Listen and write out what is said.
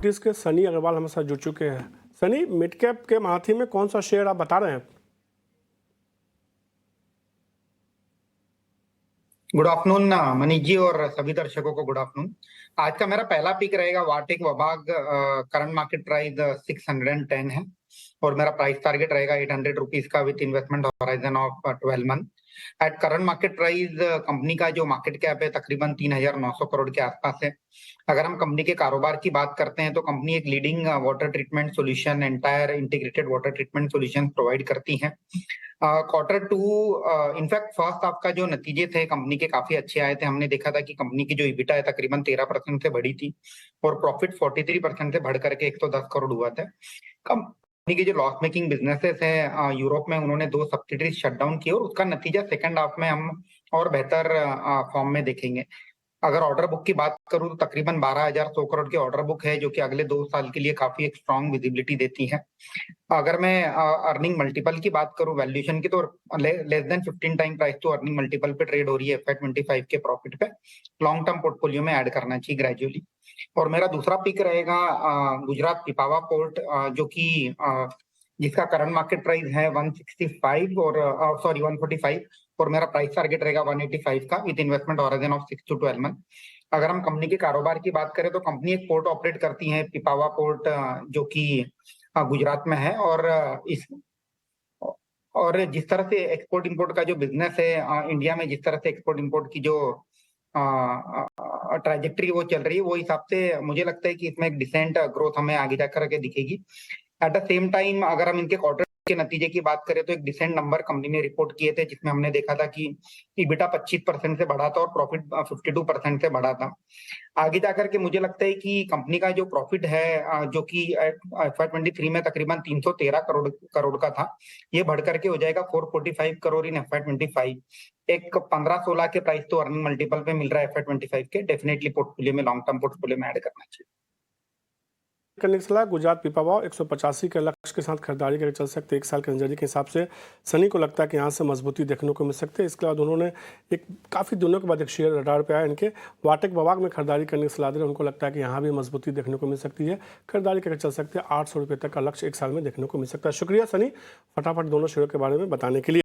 के सनी अग्रवाल हमारे साथ जुड़ चुके हैं। सनी, मिड कैप के महारथी में कौन सा शेयर आप बता रहे हैं? गुड आफ्टरनून मनीष जी और सभी दर्शकों को गुड आफ्टरनून। आज का मेरा पहला पिक रहेगा वाटेक वबाग। करंट मार्केट प्राइस 610 है और मेरा प्राइस टारगेट रहेगा 800 रुपीज का with investment horizon of 12 month. At current market price company का जो मार्केट कैप है तकरीबन 3,900 करोड़ के आसपास है। अगर हम कंपनी के कारोबार की बात करते हैं तो कंपनी एक leading water treatment solution, entire integrated water treatment solution provide करती है। Quarter two in fact first half का जो नतीजे थे कंपनी के काफी अच्छे आए थे। हमने देखा था कि कंपनी की जो इबिटा है तकरीबन 13% से बढ़ी थी और प्रॉफिट 43% से बढ़ करके 110 करोड़ हुआ था। कंपनी के जो लॉस मेकिंग बिजनेसेस है यूरोप में उन्होंने 2 सब्सिडीज शट डाउन की और उसका नतीजा सेकंड हाफ में हम और बेहतर फॉर्म में देखेंगे। अगर ऑर्डर बुक की बात करूं तो तकरीबन 12,100 करोड़ की ऑर्डर बुक है जो कि अगले 2 साल के लिए काफी एक स्ट्रॉन्ग विजिबिलिटी देती है। अगर मैं अर्निंग मल्टीपल की बात करूं वैल्यूएशन की तो less than 15 time price to earning multiple पे ट्रेड हो रही है FY25 के प्रॉफिट पे। लॉन्ग टर्म पोर्टफोलियो में ऐड करना चाहिए ग्रेजुअली। और मेरा दूसरा पिक रहेगा गुजरात पिपावा पोर्ट, जो कि जिसका करंट मार्केट प्राइस है 165 और 145 और मेरा प्राइस टारगेट रहेगा 185 का with investment horizon of 6 to 12 month. अगर हम कंपनी के कारोबार की बात करें तो कंपनी एक पोर्ट ऑपरेट करती है पिपावा पोर्ट, जो कि गुजरात में है और जिस तरह से एक्सपोर्ट इंपोर्ट का जो बिजनेस है इंडिया में, जिस तरह से एक्सपोर्ट इंपोर्ट की जो ट्रैजेक्टरी वो चल रही है वो हिसाब से मुझे लगता है कि इसमें एक डिसेंट ग्रोथ हमें आगे जाकर के दिखेगी। एट द सेम टाइम अगर हम इनके क्वार्टर के नतीजे की बात करें तो एक डिसेंट नंबर कंपनी ने रिपोर्ट किए थे जिसमें हमने देखा था कि इबिटा 25% से बढ़ा था और प्रॉफिट 52% से बढ़ा था। आगे जाकर के मुझे लगता है कि कंपनी का जो प्रॉफिट है जो कि FY23 में तकरीबन 313 करोड़ का था, ये बढ़ करके हो जाएगा 445 करोड़ इन FY25। एक 15-16 के प्राइस तो अर्निंग मल्टीपल पे मिल रहा है FY25 के। डेफिनेटली पोर्टफोलियो में लॉन्ग टर्म पोर्टफोलियो में ऐड करना चाहिए। करने की सलाह गुजरात पिपावाव 185 के लक्ष्य के साथ खरीदारी करके चल सकते हैं। 1 साल के नजरिए के हिसाब से सनी को लगता है कि यहाँ से मजबूती देखने को मिल सकती है। इसके बाद उन्होंने एक काफ़ी दिनों के बाद एक शेयर रडार पे आया इनके, वाटेक वबाग में खरीदारी करने की सलाह दे रहे हैं। उनको लगता है कि यहाँ भी मजबूती देखने को मिल सकती है, खरीदारी करके चल सकते हैं। 800 रुपये तक का लक्ष्य 1 साल में देखने को मिल सकता है। शुक्रिया सनी, फटाफट दोनों शेयरों के बारे में बताने के लिए।